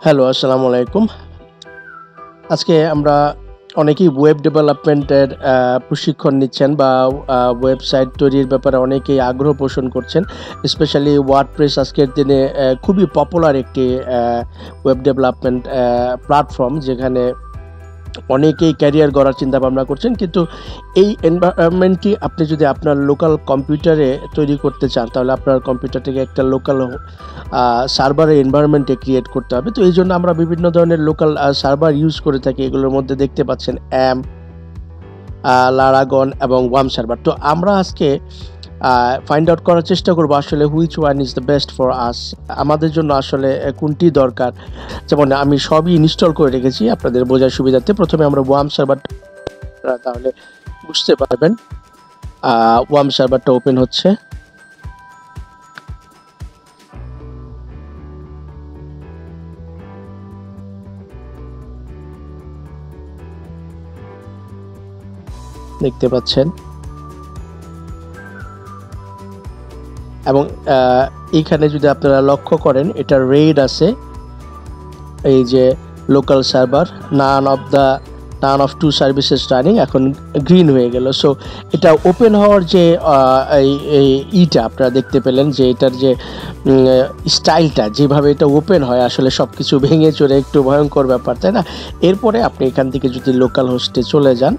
Hello, আসসালামু আলাইকুম। আজকে আমরা অনেকেই ওয়েব ডেভেলপমেন্টের প্রশিক্ষণ নিচ্ছেন বা ওয়েবসাইট তৈরির ব্যাপারে অনেকেই আগ্রহ পোষণ করছেন। স্পেশালি ওয়ার্ডপ্রেস আজকের দিনে খুবই পপুলার একটি ওয়েব ডেভেলপমেন্ট প্ল্যাটফর্ম, যেখানে অনেকেই ক্যারিয়ার গড়ার চিন্তা ভাবনা করছেন। কিন্তু এই এনভায়রনমেন্টটি আপনি যদি আপনার লোকাল কম্পিউটারে তৈরি করতে চান, তাহলে আপনার কম্পিউটারটিকে একটা লোকাল সার্ভারের এনভায়রনমেন্টে ক্রিয়েট করতে হবে। তো এই জন্য আমরা বিভিন্ন ধরনের লোকাল সার্ভার ইউজ করে থাকি। এগুলোর মধ্যে দেখতে পাচ্ছেন লারাগন এবং ওয়ার্ম সার্ভার। তো আমরা আজকে ফাইন্ড আউট করার চেষ্টা করবো আসলে which one is the best for us, আমাদের জন্য আসলে কোনটি দরকার। যেমন আমি সবই ইনস্টল করে রেখেছি আপনাদের বোঝার সুবিধার্থে। প্রথমে আমরা ওয়ার্ম সার্ভার, তাহলে বুঝতে পারবেন। ওয়ার্ম সার্ভারটা ওপেন হচ্ছে। দেখতে পাচ্ছেন, এবং এইখানে যদি আপনারা লক্ষ্য করেন, এটা রেড আছে, এই যে local server, none of two services running, এখন গ্রিন হয়ে গেল। সো এটা ওপেন হওয়ার যে ইটা আপনারা দেখতে পেলেন, যে এটার যে স্টাইলটা, যেভাবে এটা ওপেন হয়, আসলে সব কিছু ভেঙে চড়ে একটু ভয়ঙ্কর ব্যাপার, তাই না? এরপরে আপনি এখান থেকে যদি লোকাল হোস্টে চলে যান,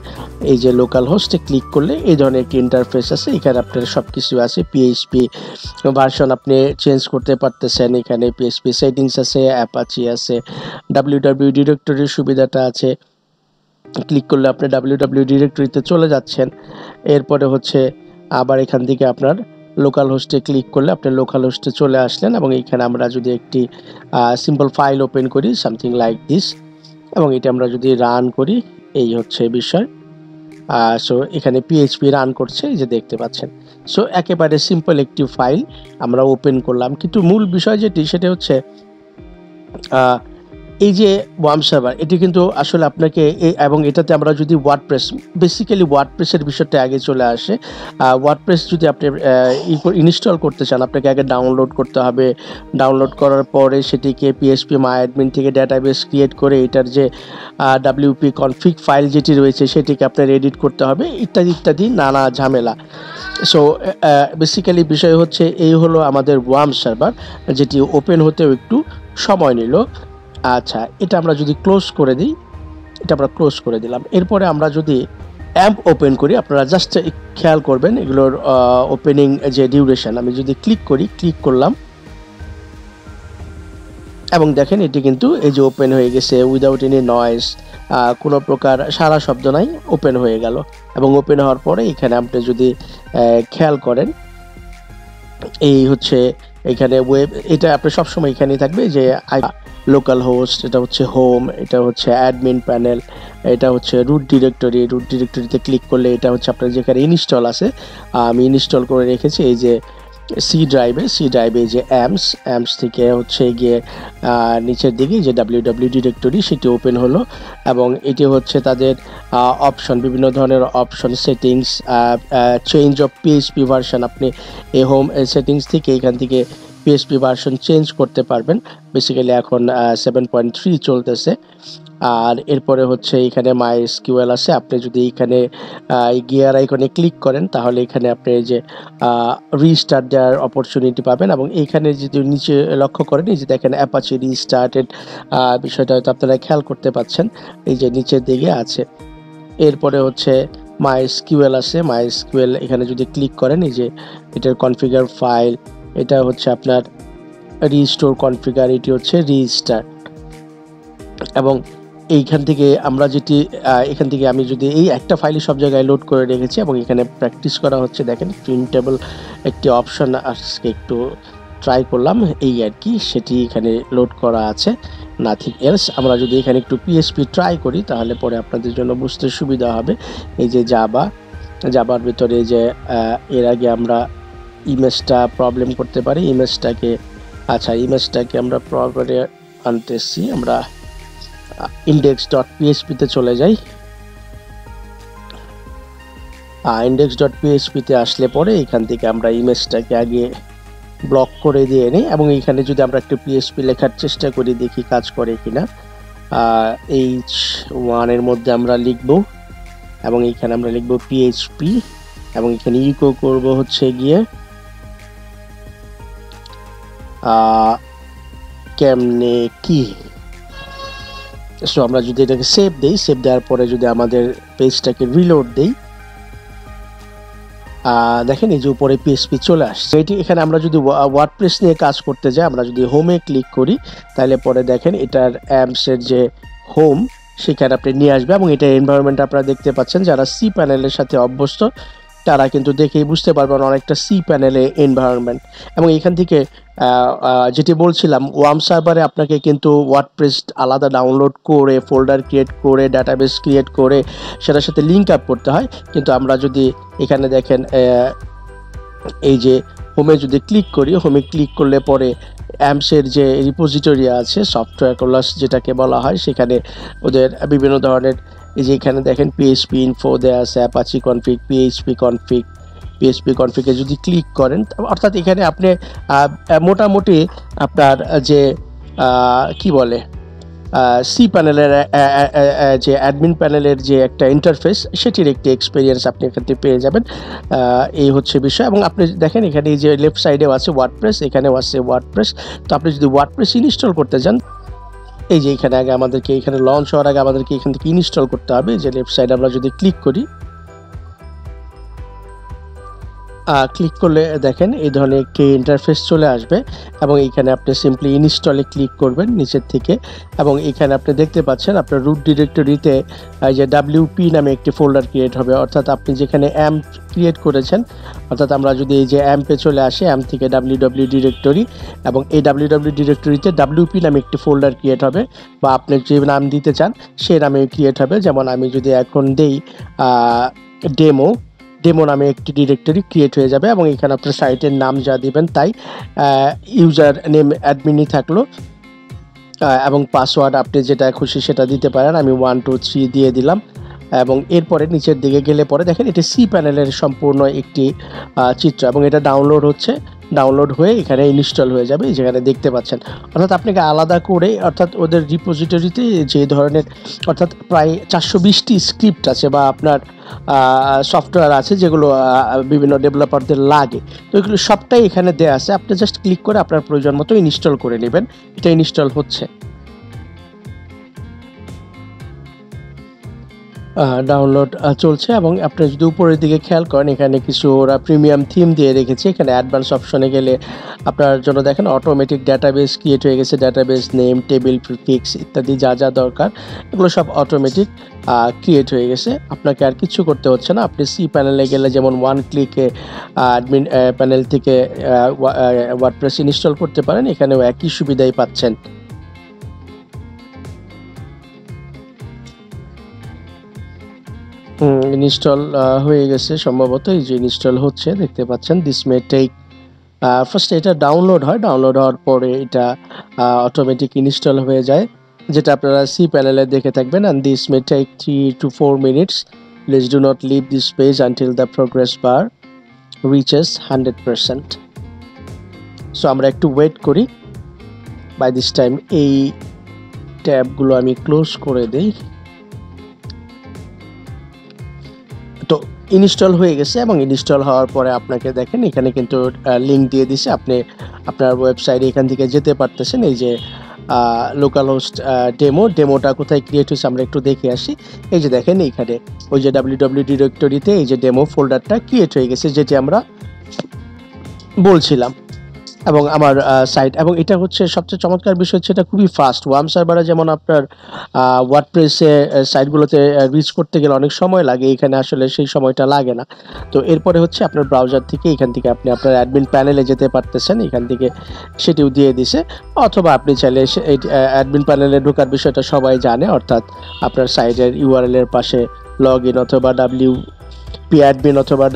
এই যে লোকাল হোস্টে ক্লিক করলে এই ধরনের একটি ইন্টারফেস আছে। এখানে আপনার সব কিছু আছে, পিএইচপি ভার্সন আপনি চেঞ্জ করতে পারতেছেন, এখানে পিএইচপি সেটিংস আছে, অ্যাপাচি আছে, ডাব্লিউডাব্লিউ ডিরেক্টরির সুবিধাটা আছে। ক্লিক করলে আপনি ডাব্লিউডাব্লিউ ডিরেক্টরিতে চলে যাচ্ছেন। এরপরে হচ্ছে আবার এখান থেকে আপনার লোকাল হোস্টে ক্লিক করলে আপনি লোকাল হোস্টে চলে আসলেন, এবং এখানে আমরা যদি একটি সিম্পল ফাইল ওপেন করি, সামথিং লাইক দিস, এবং এটা আমরা যদি রান করি, এই হচ্ছে বিষয়। সো এখানে পিএইচপি রান করছে, এই যে দেখতে পাচ্ছেন। সো একেবারে সিম্পল একটি ফাইল আমরা ওপেন করলাম। কিন্তু মূল বিষয় যেটি, সেটা হচ্ছে এই যে ওয়ার্ম সার্ভার, এটি কিন্তু আসলে আপনাকে এবং এটাতে আমরা যদি ওয়ার্ডপ্রেস, বেসিক্যালি ওয়ার্ডপ্রেসের বিষয়টা আগে চলে আসে। ওয়ার্ডপ্রেস যদি আপনি ইনস্টল করতে চান, আপনাকে আগে ডাউনলোড করতে হবে। ডাউনলোড করার পরে সেটিকে পিএইচপি মাই অ্যাডমিন থেকে ডেটাবেস ক্রিয়েট করে এটার যে ডাব্লিউপি কনফিগ ফাইল যেটি রয়েছে, সেটিকে আপনার এডিট করতে হবে, ইত্যাদি ইত্যাদি নানা ঝামেলা। সো বেসিক্যালি বিষয় হচ্ছে, এই হলো আমাদের ওয়ার্ম সার্ভার, যেটি ওপেন হতেও একটু সময় নিল। আচ্ছা, এটা আমরা যদি ক্লোজ করে দিই, এটা আমরা ক্লোজ করে দিলাম। এরপরে আমরা যদি অ্যাম্প ওপেন করি, আপনারা জাস্ট খেয়াল করবেন এগুলোর ওপেনিং যে ডিউরেশন। আমি যদি ক্লিক করলাম, এবং দেখেন এটি কিন্তু এই যে ওপেন হয়ে গেছে উইদাউট এনি নয়েজ, কোনো প্রকার সারা শব্দ নাই, ওপেন হয়ে গেল। এবং ওপেন হওয়ার পরে এখানে আপনি যদি খেয়াল করেন, এই হচ্ছে এখানে ওয়েব, এটা আপনি সবসময় এখানেই থাকবে, যে লোকাল হোস্ট, এটা হচ্ছে হোম, এটা হচ্ছে অ্যাডমিন প্যানেল, এটা হচ্ছে রুট ডিরেক্টরিতে ক্লিক করলে এটা হচ্ছে আপনার যেখানে ইনস্টল আছে। আমি ইনস্টল করে রেখেছি এই যে সি ড্রাইভে যে অ্যামস থেকে হচ্ছে গিয়ে নিচের দিকে যে ডাব্লিউডাব্লিউ ডিরেক্টরি, সেটি ওপেন হলো। এবং এটি হচ্ছে তাদের অপশন, বিভিন্ন ধরনের option, settings, change of PHP version. আপনি এই হোম সেটিংস থেকে এখান থেকে পিএইচপি ভার্সন চেঞ্জ করতে পারবেন। বেসিক্যালি এখন 7.3 চলতেছে। আর এরপরে হচ্ছে এখানে মাই এসকিউএল আছে। আপনি যদি এখানে গিয়ার আইকনে ক্লিক করেন, তাহলে এখানে আপনি যে রিস্টার্ট দেওয়ার অপরচুনিটি পাবেন। এবং এইখানে যদি নিচে লক্ষ্য করেন, এই যে দেখেন অ্যাপাচি রিস্টার্টেড, বিষয়টা হয়তো আপনারা খেয়াল করতে পাচ্ছেন, এই যে নিচের দিকে আছে। এরপরে হচ্ছে মাই এসকিউএল আছে, মাই এসকিউএল এখানে যদি ক্লিক করেন, এই যে এটার কনফিগার ফাইল, এটা হচ্ছে আপনার রিস্টোর কনফিগার, এটি হচ্ছে রিস্টার্ট। এবং এইখান থেকে আমরা যেটি এখান থেকে আমি যদি এই একটা ফাইলে সব জায়গায় লোড করে রেখেছি, এবং এখানে প্র্যাকটিস করা হচ্ছে, দেখেন প্রিন্টেবল একটি অপশন আজকে একটু ট্রাই করলাম, এই আর কি, সেটি এখানে লোড করা আছে, নাথিং এলস। আমরা যদি এখানে একটু পিএইচপি ট্রাই করি, তাহলে পরে আপনাদের জন্য বুঝতে সুবিধা হবে। এই যে জাবার ভিতরে যে এর আগে আমরা ইমেজটা প্রবলেম করতে পারি, ইমেজটাকে আমরা প্রপারে আনতেছি। আমরা index.php-তে চলে যাই। index.php-তে আসলে পরে এখান থেকে আমরা ইমেজটাকে আগে ব্লক করে দিয়ে নিই এবং এখানে যদি আমরা একটু পিএইচপি লেখার চেষ্টা করি, দেখি কাজ করে কিনা। H1 এর মধ্যে আমরা লিখব এবং এখানে আমরা লিখব পিএইচপি এবং এখানে ইকো করব হচ্ছে গিয়ে কেমনে কি। সো আমরা যদি এটাকে সেভ দেই, সেভ দেওয়ার পরে যদি আমাদের পেজটাকে রিলোড দেই, দেখেন এই যে উপরে পিএইচপি চলে আসছে। এটি এখানে আমরা যদি ওয়ার্ডপ্রেস নিয়ে কাজ করতে যাই, আমরা যদি হোমে ক্লিক করি তাহলে পরে দেখেন এটার অ্যাম্পসের যে হোম সেখানে আপনি নিয়ে আসবে এবং এটা এনভায়রনমেন্ট আপনারা দেখতে পাচ্ছেন। যারা সি প্যানেলের সাথে অভ্যস্ত তারা কিন্তু দেখেই বুঝতে পারবেন অনেকটা সি প্যানেলে এনভায়রনমেন্ট। এবং এখান থেকে যেটি বলছিলাম, ওয়ার্ম সার্ভারে আপনাকে কিন্তু ওয়ার্ডপ্রেস আলাদা ডাউনলোড করে, ফোল্ডার ক্রিয়েট করে, ডাটাবেস ক্রিয়েট করে সেটার সাথে লিঙ্ক আপ করতে হয়। কিন্তু আমরা যদি এখানে দেখেন এই যে হোমে যদি ক্লিক করি, হোমে ক্লিক করলে পরে অ্যাম্পসের যে রিপোজিটরি আছে, সফটওয়্যার কোলাস যেটাকে বলা হয়, সেখানে ওদের বিভিন্ন ধরনের এই যে এখানে দেখেন পিএইচপি ইনফো দেয়া আছে, অ্যাপাচি কনফিগ, পিএইচপি কনফিগে যদি ক্লিক করেন, অর্থাৎ এখানে আপনি মোটামুটি আপনার যে কি বলে সি প্যানেলের যে অ্যাডমিন প্যানেলের যে একটা ইন্টারফেস, সেটির একটি এক্সপিরিয়েন্স আপনি এখান থেকে পেয়ে যাবেন। এই হচ্ছে বিষয়। এবং আপনি দেখেন এখানে এই যে লেফট সাইডেও আছে ওয়ার্ডপ্রেস, এখানেও আছে ওয়ার্ডপ্রেস। তো আপনি যদি ওয়ার্ডপ্রেস ইনস্টল করতে চান, এই যে এখানে আগে আমাদেরকে এখানে লঞ্চ হওয়ার আগে আমাদেরকে এখান থেকে ইনস্টল করতে হবে। যে লেফট সাইডে আমরা যদি ক্লিক করি, ক্লিক করলে দেখেন এই ধরনের একটি ইন্টারফেস চলে আসবে এবং এইখানে আপনি সিম্পলি ইনস্টলে ক্লিক করবেন নিচের থেকে এবং এখানে আপনি দেখতে পাচ্ছেন আপনার রুট ডিরেক্টরিতে যে WP নামে একটি ফোল্ডার ক্রিয়েট হবে। অর্থাৎ আপনি যেখানে অ্যাম্প ক্রিয়েট করেছেন, অর্থাৎ আমরা যদি এই যে অ্যাম্পে চলে আসি, অ্যাম্প থেকে www ডিরেক্টরি এবং এই www ডিরেক্টরিতে WP নামে একটি ফোল্ডার ক্রিয়েট হবে বা আপনি যে নাম দিতে চান সেই নামে ক্রিয়েট হবে। যেমন আমি যদি এখন দেই ডেমো নামে একটি ডিরেক্টরি ক্রিয়েট হয়ে যাবে এবং এখানে আপনার সাইটের নাম যা দিবেন তাই, ইউজার নেম অ্যাডমিনই থাকলো এবং পাসওয়ার্ড আপনি যেটা খুশি সেটা দিতে পারেন। আমি 1 2 3 দিয়ে দিলাম এবং এরপরে নিচের দিকে গেলে পরে দেখেন এটি সি প্যানেলের সম্পূর্ণ একটি চিত্র এবং এটা ডাউনলোড হয়ে এখানে ইনস্টল হয়ে যাবে, যেখানে দেখতে পাচ্ছেন। অর্থাৎ আপনাকে আলাদা করে, অর্থাৎ ওদের রিপোজিটরিতে যে ধরনের অর্থাৎ প্রায় 420টি স্ক্রিপ্ট আছে বা আপনার সফটওয়্যার আছে যেগুলো বিভিন্ন ডেভেলপারদের লাগে, তো এগুলো সবটাই এখানে দেওয়া আছে। আপনি জাস্ট ক্লিক করে আপনার প্রয়োজন মতো ইনস্টল করে নেবেন। এটা ইনস্টল হচ্ছে, ডাউনলোড চলছে এবং আপনি যদি উপরের দিকে খেয়াল করেন এখানে কিছু ওরা প্রিমিয়াম থিম দিয়ে রেখেছে। এখানে অ্যাডভান্স অপশনে গেলে আপনার জন্য দেখেন অটোমেটিক ডাটাবেস ক্রিয়েট হয়ে গেছে, ডাটাবেস নেম, টেবিল প্রিফিক্স ইত্যাদি যা যা দরকার এগুলো সব অটোমেটিক ক্রিয়েট হয়ে গেছে। আপনাকে আর কিছু করতে হচ্ছে না। আপনি সি প্যানেলে গেলে যেমন 1 ক্লিকে অ্যাডমিন প্যানেল থেকে ওয়ার্ডপ্রেস ইনস্টল করতে পারেন, এখানেও একই সুবিধাই পাচ্ছেন। ইনস্টল হয়ে গেছে সম্ভবত, এই যে ইনস্টল হচ্ছে দেখতে পাচ্ছেন। দিস মে টেক, ফার্স্ট এটা ডাউনলোড হওয়ার পরে এটা অটোমেটিক ইনস্টল হয়ে যায়, যেটা আপনারা সি প্যানেলে দেখে থাকবেন। And this may take 3 to 4 minutes. Please do not leave this page until the progress bar reaches 100%. So আমরা একটু ওয়েট করি। বাই দিস টাইম এই ট্যাবগুলো আমি ক্লোজ করে দিই। তো ইনস্টল হয়ে গেছে এবং ইনস্টল হওয়ার পরে আপনাকে দেখেন এখানে কিন্তু লিঙ্ক দিয়ে দিছে, আপনি আপনার ওয়েবসাইটে এখান থেকে যেতে পারতেছেন। এই যে লোকাল হোস্ট ডেমোটা কোথায় ক্রিয়েট হয়েছে আমরা একটু দেখে আসি। এই যে দেখেন এইখানে ওই যে www ডিরেক্টরিতে এই যে ডেমো ফোল্ডারটা ক্রিয়েট হয়ে গেছে, যেটি আমরা বলছিলাম। এবং আমার সাইট, এবং এটা হচ্ছে সবচেয়ে চমৎকার বিষয় হচ্ছে এটা খুবই ফাস্ট। ওয়ার্ম সার্ভারে যেমন আপনার ওয়ার্ডপ্রেসে সাইটগুলোতে রিচ করতে গেলে অনেক সময় লাগে, এখানে আসলে সেই সময়টা লাগে না। তো এরপরে হচ্ছে আপনার ব্রাউজার থেকে এখান থেকে আপনি আপনার অ্যাডমিন প্যানেলে যেতে পারতেছেন, এখান থেকে সেটিও দিয়ে দিছে। অথবা আপনি চাইলে এই অ্যাডমিন প্যানেলে ঢোকার বিষয়টা সবাই জানে, অর্থাৎ আপনার সাইটের ইউআরএল এর পাশে লগ ইন অথবা WP অ্যাডমিন অথবা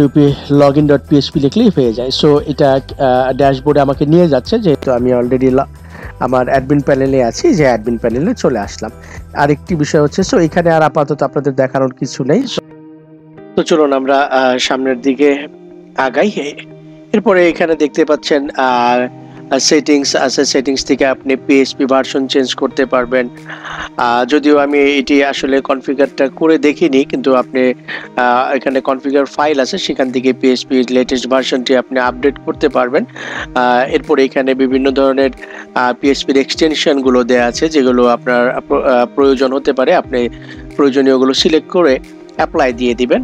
WP login.php লিখলেই হয়ে যায়। সো এটা ড্যাশবোর্ডে আমাকে নিয়ে যাচ্ছে, যেহেতু আমি অলরেডি আমার অ্যাডমিন প্যানেলে আছি, যে অ্যাডমিন প্যানেলে চলে আসলাম। আরেকটি বিষয় হচ্ছে, সো এখানে আর আপাতত আপনাদের দেখানোর কিছু নেই। তো চলুন আমরা সামনের দিকে আগাই। এরপরে এখানে দেখতে পাচ্ছেন সেটিংস আছে, সেটিংস থেকে আপনি পিএইচপি ভার্সন চেঞ্জ করতে পারবেন। যদিও আমি এটি আসলে কনফিগারটা করে দেখিনি, কিন্তু আপনি এখানে কনফিগার ফাইল আছে, সেখান থেকে পিএইচপি লেটেস্ট ভার্সনটি আপনি আপডেট করতে পারবেন। এরপরে এখানে বিভিন্ন ধরনের পিএইচপির এক্সটেনশনগুলো দেওয়া আছে, যেগুলো আপনার প্রয়োজন হতে পারে। আপনি প্রয়োজনীয়গুলো সিলেক্ট করে অ্যাপ্লাই দিয়ে দিবেন।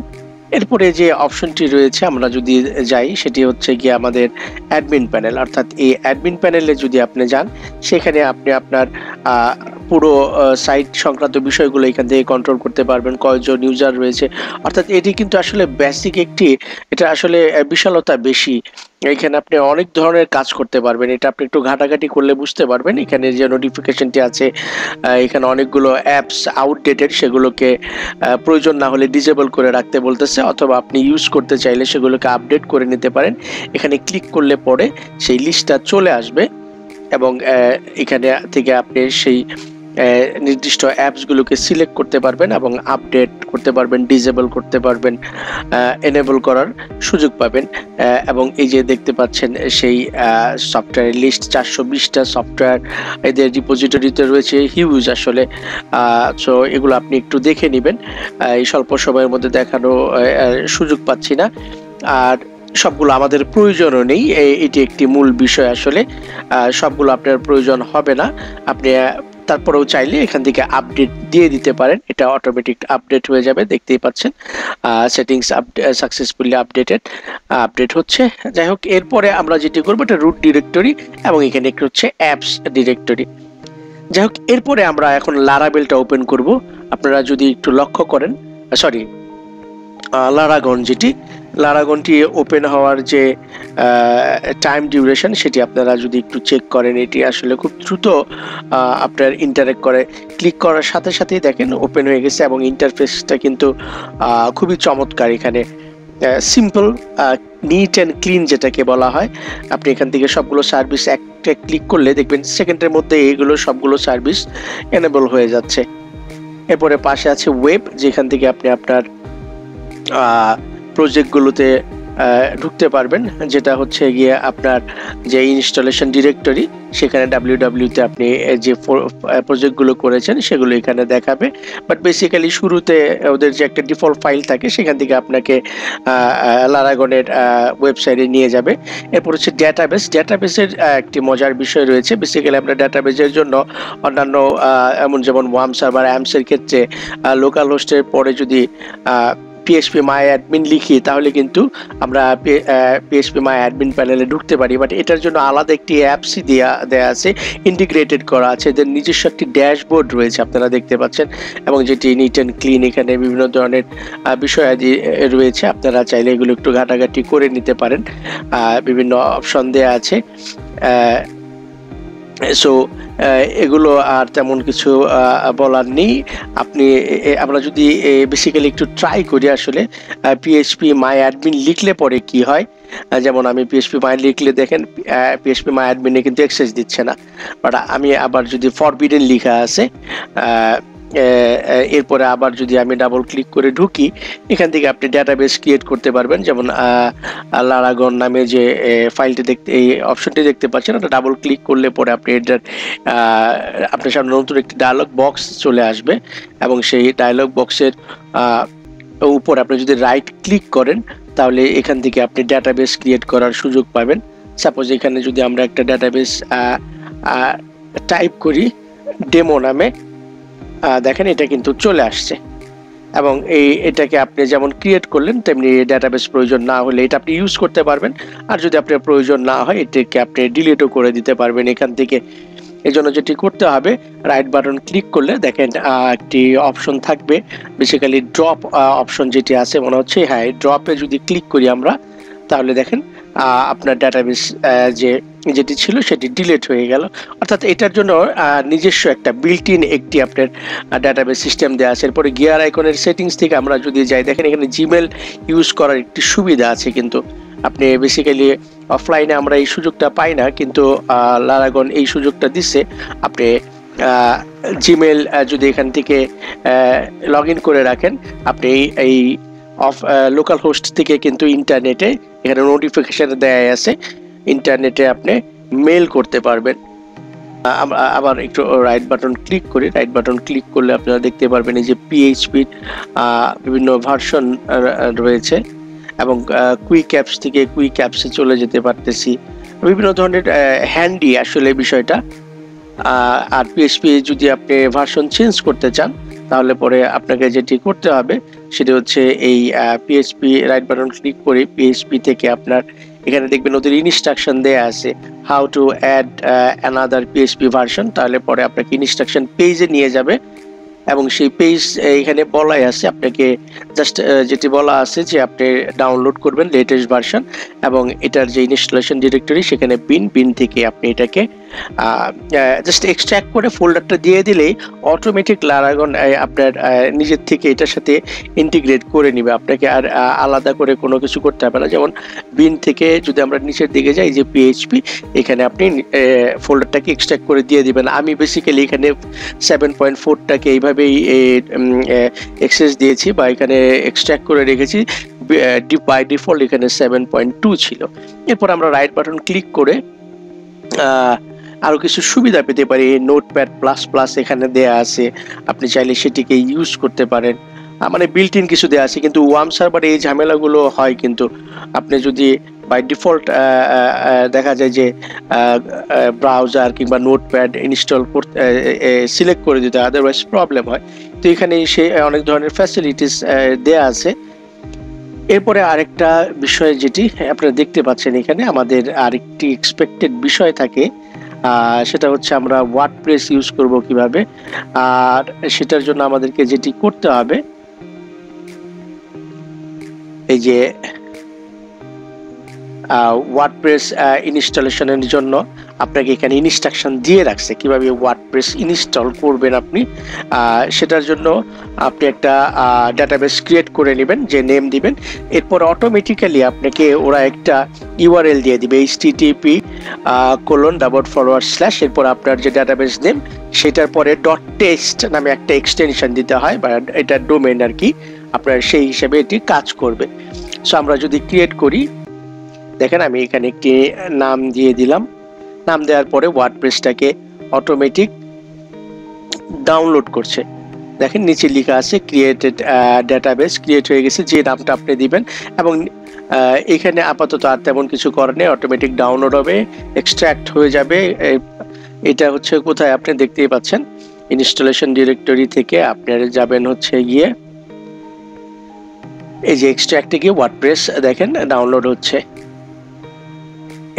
এরপরে যে অপশনটি রয়েছে আমরা যদি যাই, সেটি হচ্ছে গিয়ে আমাদের অ্যাডমিন প্যানেল। অর্থাৎ এই অ্যাডমিন প্যানেলে যদি আপনি যান, সেখানে আপনি আপনার পুরো সাইট সংক্রান্ত বিষয়গুলো এখান থেকে কন্ট্রোল করতে পারবেন, কয়জন ইউজার রয়েছে। অর্থাৎ এটি কিন্তু আসলে বেসিক একটি, এটা আসলে বিশালতা বেশি। এখানে আপনি অনেক ধরনের কাজ করতে পারবেন, এটা আপনি একটু ঘাটাঘাটি করলে বুঝতে পারবেন। এখানে যে নোটিফিকেশনটি আছে, এখানে অনেকগুলো অ্যাপস আউটডেটেড, সেগুলোকে প্রয়োজন না হলে ডিসেবল করে রাখতে বলতেছে, অথবা আপনি ইউজ করতে চাইলে সেগুলোকে আপডেট করে নিতে পারেন। এখানে ক্লিক করলে পরে সেই লিস্টটা চলে আসবে, এবং এখানে থেকে আপনি সেই নির্দিষ্ট অ্যাপসগুলোকে সিলেক্ট করতে পারবেন এবং আপডেট করতে পারবেন, ডিসেবল করতে পারবেন, এনেবল করার সুযোগ পাবেন। এবং এই যে দেখতে পাচ্ছেন সেই সফটওয়্যারের লিস্ট, 420টা সফটওয়্যার এদের রিপোজিটরিতে রয়েছে, হিউজ আসলে। সো এগুলো আপনি একটু দেখে নেবেন, এই স্বল্প সময়ের মধ্যে দেখানো সুযোগ পাচ্ছি না, আর সবগুলো আমাদের প্রয়োজনও নেই। এটি একটি মূল বিষয় আসলে, সবগুলো আপনার প্রয়োজন হবে না। আপনি তারপরেও চাইলে এখান থেকে আপডেট দিয়ে দিতে পারেন, এটা অটোমেটিক আপডেট হয়ে যাবে। দেখতেই পাচ্ছেন সেটিংস সাকসেসফুলি আপডেট হচ্ছে। যাই হোক, এরপরে আমরা যেটি করবো, এটা রুট ডিরেক্টরি, এবং এখানে একটু হচ্ছে অ্যাপস ডিরেক্টরি। যাই হোক, এরপরে আমরা এখন লারাভেলটা ওপেন করব। আপনারা যদি একটু লক্ষ্য করেন, লারাগন, যেটি লারাগনটি ওপেন হওয়ার যে টাইম ডিউরেশন, সেটি আপনারা যদি একটু চেক করেন, এটি আসলে খুব দ্রুত আপনার ইন্টারেক্ট করে। ক্লিক করার সাথে সাথেই দেখেন ওপেন হয়ে গেছে, এবং ইন্টারফেসটা কিন্তু খুবই চমৎকার। এখানে সিম্পল, নিট অ্যান্ড ক্লিন যেটাকে বলা হয়। আপনি এখান থেকে সবগুলো সার্ভিস একটা ক্লিক করলে দেখবেন সেকেন্ডের মধ্যে এইগুলো সবগুলো সার্ভিস এনেবল হয়ে যাচ্ছে। এরপরে পাশে আছে ওয়েব, যেখান থেকে আপনি আপনার প্রজেক্টগুলোতে ঢুকতে পারবেন, যেটা হচ্ছে গিয়ে আপনার যে ইনস্টলেশন ডিরেক্টরি, সেখানে www-তে আপনি যে প্রজেক্টগুলো করেছেন সেগুলো এখানে দেখাবে। বাট বেসিক্যালি শুরুতে ওদের যে একটা ডিফল্ট ফাইল থাকে, সেখান থেকে আপনাকে লারাগনের ওয়েবসাইটে নিয়ে যাবে। এরপর হচ্ছে ডেটাবেসের একটি মজার বিষয় রয়েছে। বেসিক্যালি আমরা ডেটাবেসের জন্য অন্যান্য এমন যেমন ওয়ার্ম সার্ভার, অ্যামসের ক্ষেত্রে লোকাল হোস্টের পরে যদি পিএইচপি মাই অ্যাডমিন লিখি, তাহলে কিন্তু আমরা পিএইচপি মাই অ্যাডমিন প্যানেলে ঢুকতে পারি। বাট এটার জন্য আলাদা একটি অ্যাপসই দেওয়া আছে, ইন্টিগ্রেটেড করা আছে, এদের নিজস্ব একটি ড্যাশবোর্ড রয়েছে আপনারা দেখতে পাচ্ছেন, এবং যেটি নিট অ্যান্ড ক্লিন। এখানে বিভিন্ন ধরনের বিষয়াদি রয়েছে, আপনারা চাইলে এগুলো একটু ঘাটাঘাটি করে নিতে পারেন। বিভিন্ন অপশন দেওয়া আছে। সো এগুলো আর তেমন কিছু বলার নেই। আমরা যদি বেসিক্যালি একটু ট্রাই করি আসলে পিএইচপি মাই অ্যাডমিন লিখলে পরে কি হয়। যেমন আমি পিএইচপি মাই লিখলে দেখেন পিএইচপি মাই অ্যাডমিনে কিন্তু অ্যাক্সেস দিচ্ছে না। বাট আমি আবার যদি ফরবিডেন লেখা আছে, এরপরে আবার যদি আমি ডাবল ক্লিক করে ঢুকি, এখান থেকে আপনি ডাটাবেস ক্রিয়েট করতে পারবেন। যেমন লারাগন নামে যে ফাইলটি এই অপশনটি দেখতে পাচ্ছেন, ওটা ডাবল ক্লিক করলে পরে আপনি আপনার সামনে নতুন একটি ডায়লগ বক্স চলে আসবে, এবং সেই ডায়লগ বক্সের উপর আপনি যদি রাইট ক্লিক করেন, তাহলে এখান থেকে আপনি ডাটাবেস ক্রিয়েট করার সুযোগ পাবেন। সাপোজ এখানে যদি আমরা একটা ডাটাবেস টাইপ করি ডেমো নামে, দেখেন এটা কিন্তু চলে আসছে, এবং এটাকে আপনি যেমন ক্রিয়েট করলেন তেমনি ডাটাবেস প্রয়োজন না হলে এটা আপনি ইউজ করতে পারবেন। আর যদি আপনার প্রয়োজন না হয়, এটাকে আপনি ডিলিটও করে দিতে পারবেন এখান থেকে। এই জন্য যেটি করতে হবে, রাইট বাটন ক্লিক করলে দেখেন একটি অপশন থাকবে, বেসিক্যালি ড্রপ অপশন যেটি আছে মনে হচ্ছে, হ্যাঁ, ড্রপে যদি ক্লিক করি আমরা, তাহলে দেখেন আপনার ডাটাবেস যেটি ছিল সেটি ডিলিট হয়ে গেল। অর্থাৎ এটার জন্য নিজস্ব একটা বিল্ট ইন একটি আপনার ডাটাবেস সিস্টেম দেওয়া আছে। এরপরে গিয়ার আইকনের সেটিংস থেকে আমরা যদি যাই, দেখেন এখানে জিমেল ইউজ করার একটি সুবিধা আছে, কিন্তু আপনি বেসিক্যালি অফলাইনে আমরা এই সুযোগটা পাই না, কিন্তু লারাগন এই সুযোগটা দিচ্ছে। আপনি জিমেল যদি এখান থেকে লগ ইন করে রাখেন, আপনি এই অফ লোকাল হোস্ট থেকে কিন্তু ইন্টারনেটে এখানে নোটিফিকেশন দেয়া আছে, ইন্টারনেটে আপনি মেল করতে পারবেন। আবার একটু রাইট বাটন ক্লিক করি, রাইট বাটন ক্লিক করলে আপনারা দেখতে পারবেন এই যে পিএইচপির বিভিন্ন ভার্সন রয়েছে এবং কুইক অ্যাপস থেকে কুইক অ্যাপসে চলে যেতে পারতেছি। বিভিন্ন ধরনের হ্যান্ডি আসলে বিষয়টা। আর পিএইচপি যদি আপনি ভার্সন চেঞ্জ করতে চান তাহলে পরে আপনাকে যেটি করতে হবে সেটি হচ্ছে এই পিএইচপি রাইট বাটন ক্লিক করে পিএইচপি থেকে আপনার এখানে দেখবেন ওদের ইনস্ট্রাকশন দেয়া আছে how to add another PHP version. তাহলে পরে আপনাকে ইনস্ট্রাকশন পেজে নিয়ে যাবে এবং সেই পেজ এখানে বলাই আছে আপনাকে জাস্ট যেটি বলা আছে যে আপনি ডাউনলোড করবেন লেটেস্ট ভার্সন এবং এটার যে ইনস্টলেশন ডিরেক্টরি সেখানে বিন থেকে আপনি এটাকে জাস্ট এক্সট্র্যাক্ট করে ফোল্ডারটা দিয়ে দিলেই অটোমেটিক লারাগন আপনার নিজের থেকে এটার সাথে ইন্টিগ্রেট করে নেবে, আপনাকে আর আলাদা করে কোনো কিছু করতে হবে না। যেমন বিন থেকে যদি আমরা নিচের দিকে যাই যে পিএইচপি, এখানে আপনি ফোল্ডারটাকে এক্সট্র্যাক্ট করে দিয়ে দিবেন। আমি বেসিক্যালি এখানে 7.4টাকে এইভাবেই অ্যাক্সেস দিয়েছি বা এখানে এক্সট্র্যাক্ট করে রেখেছি, বাই ডিফল্ট এখানে 7.2 ছিল। এরপর আমরা রাইট বাটন ক্লিক করে আরো কিছু সুবিধা পেতে পারি। নোটপ্যাড প্লাস প্লাস এখানে দেয়া আছে, আপনি চাইলে সেটিকে ইউজ করতে পারেন। মানে বিল্ট ইন কিছু দেওয়া আছে, কিন্তু ওয়ার্ম সার্ভারে এই ঝামেলাগুলো হয়। কিন্তু আপনি যদি বাই ডিফল্ট দেখা যায় যে ব্রাউজার কিংবা নোটপ্যাড ইনস্টল করতে সিলেক্ট করে দিতে, আদারওয়াইজ প্রবলেম হয়। তো এখানে সে অনেক ধরনের ফ্যাসিলিটিস দেয়া আছে। এরপরে আরেকটা বিষয় যেটি আপনারা দেখতে পাচ্ছেন এখানে আমাদের আরেকটি এক্সপেক্টেড বিষয় থাকে, সেটা হচ্ছে আমরা ওয়ার্ডপ্রেস ইউজ করব কিভাবে। আর সেটার জন্য আমাদেরকে যেটি করতে হবে এই যে ওয়ার্ডপ্রেস ইনস্টলেশনের জন্য আপনাকে এখানে ইনস্ট্রাকশন দিয়ে রাখছে কিভাবে ওয়ার্ডপ্রেস ইনস্টল করবেন আপনি। সেটার জন্য আপনি একটা ডাটাবেস ক্রিয়েট করে নেবেন, যে নেম দিবেন। এরপর অটোমেটিক্যালি আপনাকে ওরা একটা ইউআরএল দিয়ে দিবে http:// এরপর আপনার যে ডাটাবেস নেম সেটার পরে .test নামে একটা এক্সটেনশন দিতে হয়, বা এটা ডোমেইন আর কি, আপনার সেই হিসাবে এটি কাজ করবে। সো আমরা যদি ক্রিয়েট করি, দেখেন আমি এখানে একটি নাম দিয়ে দিলাম। নাম দেওয়ার পরে ওয়ার্ডপ্রেসটাকে অটোমেটিক ডাউনলোড করছে। দেখেন নিচে লেখা আছে ক্রিয়েটেড ডাটাবেস, ক্রিয়েট হয়ে গেছে, যে নামটা আপনি দিবেন। এবং এখানে আপাতত আর তেমন কিছু করার নেই, অটোমেটিক ডাউনলোড হবে, এক্সট্র্যাক্ট হয়ে যাবে। এটা হচ্ছে কোথায় আপনি দেখতেই পাচ্ছেন, ইনস্টলেশন ডিরেক্টরি থেকে আপনারা যাবেন হচ্ছে গিয়ে এই যে এক্সট্র্যাক্টে গিয়ে ওয়ার্ডপ্রেস দেখেন ডাউনলোড হচ্ছে,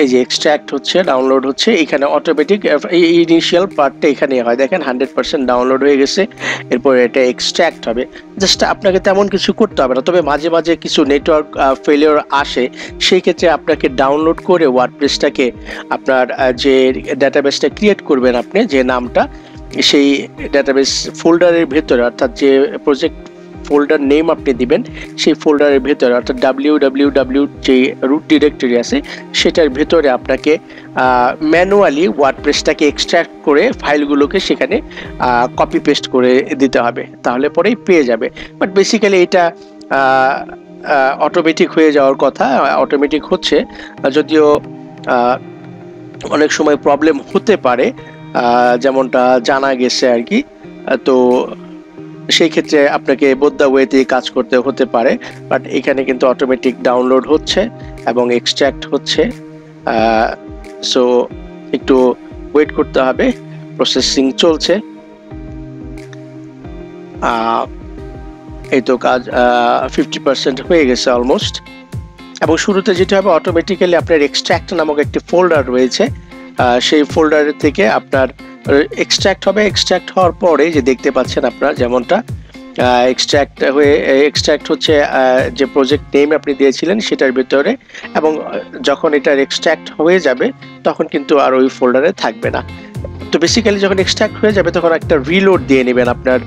এই যে এক্সট্র্যাক্ট হচ্ছে, ডাউনলোড হচ্ছে। এখানে অটোমেটিক এই ইনিশিয়াল পার্টটা এখানে হয়, দেখেন 100% ডাউনলোড হয়ে গেছে। এরপর এটা এক্সট্র্যাক্ট হবে। জাস্ট আপনাকে তেমন কিছু করতে হবে না, তবে মাঝে মাঝে কিছু নেটওয়ার্ক ফেলিওর আসে, সেই ক্ষেত্রে আপনাকে ডাউনলোড করে ওয়ার্ডপ্রেসটাকে আপনার যে ডাটাবেসটা ক্রিয়েট করবেন আপনি যে নামটা, সেই ডাটাবেস ফোল্ডারের ভেতরে, অর্থাৎ যে প্রজেক্ট ফোল্ডার নেম আপনি দিবেন সেই ফোল্ডারের ভেতরে, অর্থাৎ www যে রুট ডিরেক্টরি আছে সেটার ভেতরে আপনাকে ম্যানুয়ালি ওয়ার্ডপ্রেসটাকে এক্সট্র্যাক্ট করে ফাইলগুলোকে সেখানে কপি পেস্ট করে দিতে হবে, তাহলে পরেই পেয়ে যাবে। বাট বেসিক্যালি এটা অটোমেটিক হয়ে যাওয়ার কথা, অটোমেটিক হচ্ছে, যদিও অনেক সময় প্রবলেম হতে পারে যেমনটা জানা গেছে আর কি। তো সেই ক্ষেত্রে আপনাকে বোথ দ্য ওয়েতে কাজ করতে হতে পারে, বাট এখানে কিন্তু অটোমেটিক ডাউনলোড হচ্ছে এবং এক্সট্র্যাক্ট হচ্ছে। সো একটু ওয়েট করতে হবে, প্রসেসিং চলছে। এই তো কাজ 50% হয়ে গেছে অলমোস্ট। এবং শুরুতে যেটা হবে, অটোমেটিক্যালি আপনার এক্সট্র্যাক্ট নামক একটি ফোল্ডার রয়েছে, সেই ফোল্ডারের থেকে আপনার এক্সট্র্যাক্ট হবে। এক্সট্র্যাক্ট হওয়ার পরে যে দেখতে পাচ্ছেন আপনার যেমনটা এক্সট্র্যাক্ট হচ্ছে যে প্রজেক্ট নেম আপনি দিয়েছিলেন সেটার ভিতরে, এবং যখন এটার এক্সট্র্যাক্ট হয়ে যাবে তখন কিন্তু আর ওই ফোল্ডারে থাকবে না। তো বেসিক্যালি যখন এক্সট্র্যাক্ট হয়ে যাবে তখন একটা রিলোড দিয়ে নেবেন আপনার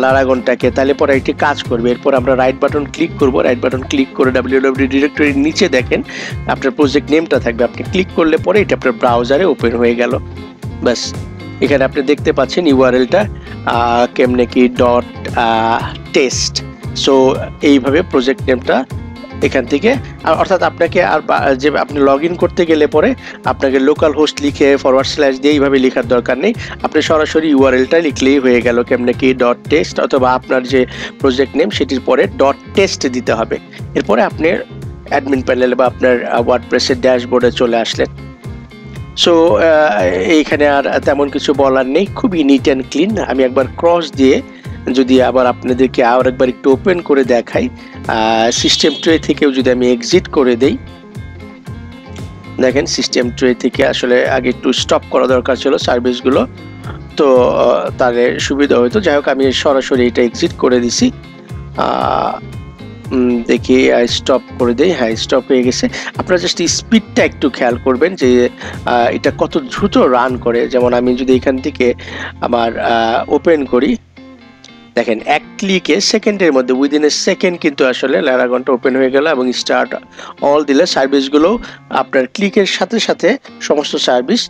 লারাগনটাকে, তাহলে পরে এটি কাজ করবে। এরপর আমরা রাইট বাটন ক্লিক করব, রাইট বাটন ক্লিক করে www ডিরেক্টরির নিচে দেখেন আপনার প্রজেক্ট নেমটা থাকবে, আপনি ক্লিক করলে পরে এটা আপনার ব্রাউজারে ওপেন হয়ে গেল। ব্যাস, এখানে আপনি দেখতে পাচ্ছেন ইউআরএলটা কেমনে কি .test সো এইভাবে প্রজেক্ট নেমটা এখান থেকে, অর্থাৎ আপনাকে আর যে আপনি লগ ইন করতে গেলে পরে আপনাকে লোকাল হোস্ট লিখে / দিয়ে এইভাবে লেখার দরকার নেই, আপনি সরাসরি ইউআরএলটা লিখলেই হয়ে গেল। কেমনে কি .test অথবা আপনার যে প্রজেক্ট নেম সেটির পরে .test দিতে হবে। এরপরে আপনি অ্যাডমিন প্যানেল বা আপনার ওয়ার্ডপ্রেসের ড্যাশবোর্ডে চলে আসলেন। সো এইখানে আর তেমন কিছু বলার নেই, খুবই নিট অ্যান্ড ক্লিন। আমি একবার ক্রস দিয়ে যদি আবার আপনাদেরকে আর একবার একটু ওপেন করে দেখাই, সিস্টেম ট্রে থেকেও যদি আমি এক্সিট করে দেই, দেখেন সিস্টেম ট্রে থেকে আসলে আগে একটু স্টপ করা দরকার ছিল সার্ভিসগুলো, তো তাহলে সুবিধা হতো। যাই হোক, আমি সরাসরি এটা এক্সিট করে দিছি। দেখি স্টপ করে দেই। হ্যাঁ, স্টপ হয়ে গেছে। আপনারা জাস্ট স্পিডটা একটু খেয়াল করবেন যে এটা কত দ্রুত রান করে। যেমন আমি যদি এখান থেকে আমার ওপেন করি, দেখেন এক ক্লিকে সেকেন্ডের মধ্যে উইদিন এ সেকেন্ড কিন্তু আসলে ল্যারাগনটা ওপেন হয়ে গেল এবং স্টার্ট অল দিলে সার্ভিসগুলো আপনার ক্লিকের সাথে সাথে সমস্ত সার্ভিস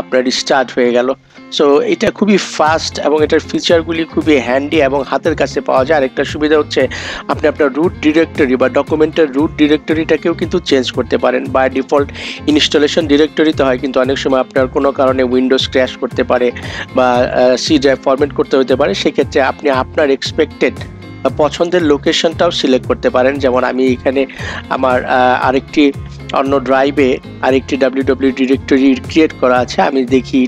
আপনার স্টার্ট হয়ে গেল। সো এটা খুবই ফাস্ট এবং এটার ফিচারগুলি খুবই হ্যান্ডি এবং হাতের কাছে পাওয়া যায়। আরেকটা সুবিধা হচ্ছে আপনি আপনার রুট ডিরেক্টরি বা ডকুমেন্টের রুট ডিরেক্টরিটাকেও কিন্তু চেঞ্জ করতে পারেন। বাই ডিফল্ট ইনস্টলেশন ডিরেক্টরিতে হয়, কিন্তু অনেক সময় আপনার কোনো কারণে উইন্ডোজ ক্র্যাশ করতে পারে বা সি ড্রাইভ ফরম্যাট করতে হতে পারে। সেক্ষেত্রে আপনি আপনার এক্সপেক্টেড পছন্দের লোকেশনটাও সিলেক্ট করতে পারেন। যেমন আমি এখানে আমার আরেকটি অন্য ড্রাইভে আরেকটি www ডিরেক্টরি ক্রিয়েট করা আছে, আমি দেখি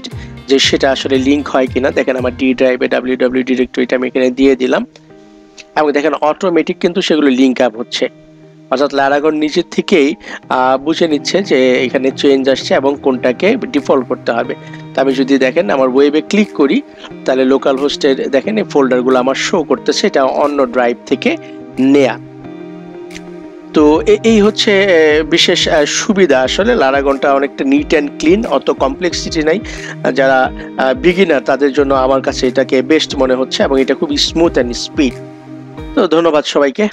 যে সেটা আসলে লিঙ্ক হয় কিনা। দেখেন আমার ডি ড্রাইভে www ডিরেক্টরিটা আমি এখানে দিয়ে দিলাম এবং দেখেন অটোমেটিক কিন্তু সেগুলো লিঙ্ক আপ হচ্ছে, অর্থাৎ ল্যারাগন নিজের থেকেই বুঝে নিচ্ছে যে এখানে চেঞ্জ আসছে এবং কোনটাকে ডিফল্ট করতে হবে। তা আমি যদি দেখেন আমার ওয়েবে ক্লিক করি, তাহলে লোকাল হোস্টের দেখেন এই ফোল্ডারগুলো আমার শো করতেছে, এটা অন্য ড্রাইভ থেকে নেয়া। তো এই হচ্ছে বিশেষ সুবিধা। আসলে ল্যারাগনটা অনেকটা নিট অ্যান্ড ক্লিন, অত কমপ্লেক্সিটি নাই। যারা বিগিনার তাদের জন্য আমার কাছে এটাকে বেস্ট মনে হচ্ছে এবং এটা খুবই স্মুথ অ্যান্ড স্পিড। তো ধন্যবাদ সবাইকে।